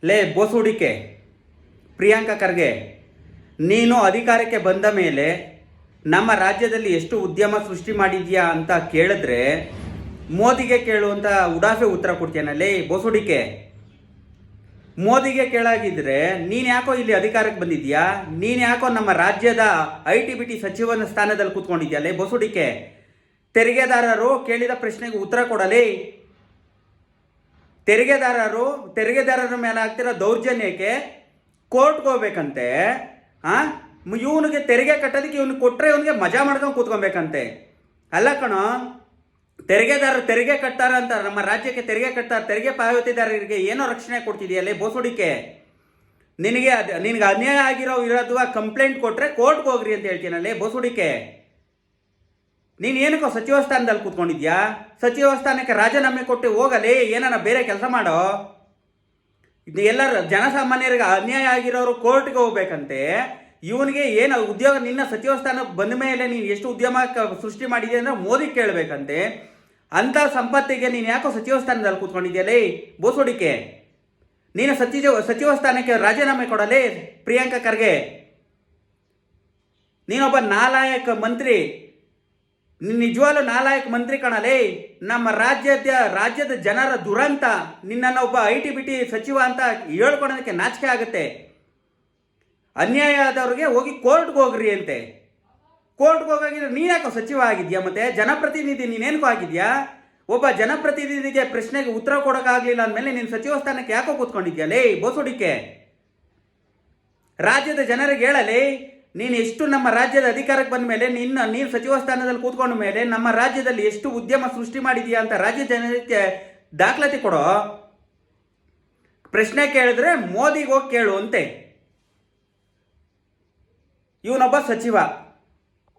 ಲೇ ಬೋಸುಡಿಕೆ ಪ್ರಿಯಾಂಕಾ ಖರ್ಗೆ, ನೀನು ಅಧಿಕಾರಕ್ಕೆ ಬಂದ ಮೇಲೆ ನಮ್ಮ ರಾಜ್ಯದಲ್ಲಿ ಎಷ್ಟು ಉದ್ಯಮ ಸೃಷ್ಟಿ ಮಾಡಿದ್ಯಾ ಅಂತ ಕೇಳಿದ್ರೆ ಮೋದಿಗೆ ಕೇಳುವಂಥ ಉಡಾಫೆ ಉತ್ತರ ಕೊಡ್ತೀಯನಲ್ಲೇ ಬೋಸುಡಿಕೆ. ಮೋದಿಗೆ ಕೇಳಾಗಿದ್ರೆ ನೀನು ಯಾಕೋ ಇಲ್ಲಿ ಅಧಿಕಾರಕ್ಕೆ ಬಂದಿದ್ಯಾ? ನೀನು ಯಾಕೋ ನಮ್ಮ ರಾಜ್ಯದ ITBT ಸಚಿವನ ಸ್ಥಾನದಲ್ಲಿ ಕೂತ್ಕೊಂಡಿದ್ಯಲ್ಲೇ ಬೋಸುಡಿಕೆ. ತೆರಿಗೆದಾರರು ಕೇಳಿದ ಪ್ರಶ್ನೆಗೆ ಉತ್ತರ ಕೊಡಲಿ. ತೆರಿಗೆದಾರರ ಮೇಲೆ ಆಗ್ತಿರೋ ದೌರ್ಜನ್ಯಕ್ಕೆ ಕೋರ್ಟ್ಗೆ ಹೋಗ್ಬೇಕಂತೆ. ಇವನಿಗೆ ತೆರಿಗೆ ಕಟ್ಟೋದಕ್ಕೆ ಇವನಿಗೆ ಕೊಟ್ಟರೆ ಇವನಿಗೆ ಮಜಾ ಮಾಡ್ಕೊಂಡು ಕೂತ್ಕೊಬೇಕಂತೆ. ಅಲ್ಲ ಕಣೋ, ತೆರಿಗೆದಾರರು ತೆರಿಗೆ ಕಟ್ತಾರ ಅಂತ ನಮ್ಮ ರಾಜ್ಯಕ್ಕೆ ತೆರಿಗೆ ಕಟ್ತಾರೆ, ತೆರಿಗೆ ಪಾವತಿದಾರರಿಗೆ ಏನೋ ರಕ್ಷಣೆ ಕೊಡ್ತಿದೆಯಲ್ಲೇ ಬೋಸುಡಿಕೆ. ನಿನಗೆ ಅನ್ಯಾಯ ಇರೋದು ಕಂಪ್ಲೇಂಟ್ ಕೊಟ್ಟರೆ ಕೋರ್ಟ್ಗೆ ಹೋಗ್ರಿ ಅಂತ ಹೇಳ್ತೀನಲ್ಲೇ ಬೋಸುಡಿಕೆ. ನೀನು ಏನಕ್ಕೋ ಸಚಿವ ಸ್ಥಾನದಲ್ಲಿ ಕೂತ್ಕೊಂಡಿದ್ಯಾ? ಸಚಿವ ಸ್ಥಾನಕ್ಕೆ ರಾಜೀನಾಮೆ ಕೊಟ್ಟು ಹೋಗಲಿ, ಏನಾರ ಬೇರೆ ಕೆಲಸ ಮಾಡೋ. ಎಲ್ಲರೂ ಜನಸಾಮಾನ್ಯರಿಗೆ ಅನ್ಯಾಯ ಆಗಿರೋರು ಕೋರ್ಟ್ಗೆ ಹೋಗ್ಬೇಕಂತೆ. ಇವನಿಗೆ ಏನು ಉದ್ಯೋಗ, ನಿನ್ನ ಸಚಿವ ಸ್ಥಾನಕ್ಕೆ ಬಂದ ಮೇಲೆ ನೀನು ಎಷ್ಟು ಉದ್ಯಮ ಸೃಷ್ಟಿ ಮಾಡಿದೆ ಅಂದರೆ ಮೋದಿ ಕೇಳಬೇಕಂತೆ. ಅಂಥ ಸಂಪತ್ತಿಗೆ ನೀನು ಯಾಕೋ ಸಚಿವ ಸ್ಥಾನದಲ್ಲಿ ಕೂತ್ಕೊಂಡಿದ್ಯಲ್ಲೇ ಬೋಸುಡಿಕೆ. ನೀನು ಸಚಿವ ಸ್ಥಾನಕ್ಕೆ ರಾಜೀನಾಮೆ ಕೊಡಲೇ ಪ್ರಿಯಾಂಕಾ ಖರ್ಗೆ. ನೀನೊಬ್ಬ ನಾಲಾಯಕ ಮಂತ್ರಿ, ನಿಜವಾಗ್ಲೂ ನಾಲಾಯಕ ಮಂತ್ರಿ ಕಣಲೇ. ನಮ್ಮ ರಾಜ್ಯದ ಜನರ ದುರಂತ ನಿನ್ನನ್ನು ಒಬ್ಬ ITBT ಸಚಿವ ಅಂತ ಹೇಳ್ಕೊಳೋದಕ್ಕೆ ನಾಚಿಕೆ ಆಗುತ್ತೆ. ಅನ್ಯಾಯ ಆದವ್ರಿಗೆ ಹೋಗಿ ಕೋರ್ಟ್ಗೆ ಹೋಗ್ರಿ ಅಂತೆ. ಕೋರ್ಟ್ಗೆ ಹೋಗಿದ್ರೆ ನೀನ್ಯಾಕೋ ಸಚಿವ ಆಗಿದ್ಯಾ? ಮತ್ತೆ ಜನಪ್ರತಿನಿಧಿ ನೀನೇನಕ್ಕೋ ಆಗಿದ್ಯಾ? ಒಬ್ಬ ಜನಪ್ರತಿನಿಧಿಗೆ ಪ್ರಶ್ನೆಗೆ ಉತ್ತರ ಕೊಡೋಕ್ಕಾಗಲಿಲ್ಲ ಅಂದಮೇಲೆ ನೀನು ಸಚಿವ ಸ್ಥಾನಕ್ಕೆ ಯಾಕೋ ಕೂತ್ಕೊಂಡಿದ್ಯಲ್ಲೇ ಬೋಸುಡಿಕೆ. ರಾಜ್ಯದ ಜನರಿಗೆ ಹೇಳಲಿ, ನೀನು ಎಷ್ಟು ನಮ್ಮ ರಾಜ್ಯದ ಅಧಿಕಾರಕ್ಕೆ ಬಂದ ಮೇಲೆ ನೀನು ಸಚಿವ ಸ್ಥಾನದಲ್ಲಿ ಕೂತ್ಕೊಂಡ ಮೇಲೆ ನಮ್ಮ ರಾಜ್ಯದಲ್ಲಿ ಎಷ್ಟು ಉದ್ಯಮ ಸೃಷ್ಟಿ ಮಾಡಿದೀಯಾ ಅಂತ ರಾಜ್ಯ ಜನರಿಗೆ ದಾಖಲಾತಿ ಕೊಡೋ. ಪ್ರಶ್ನೆ ಕೇಳಿದ್ರೆ ಮೋದಿಗೆ ಹೋಗಿ ಕೇಳು ಅಂತೆ. ಇವನೊಬ್ಬ ಸಚಿವ.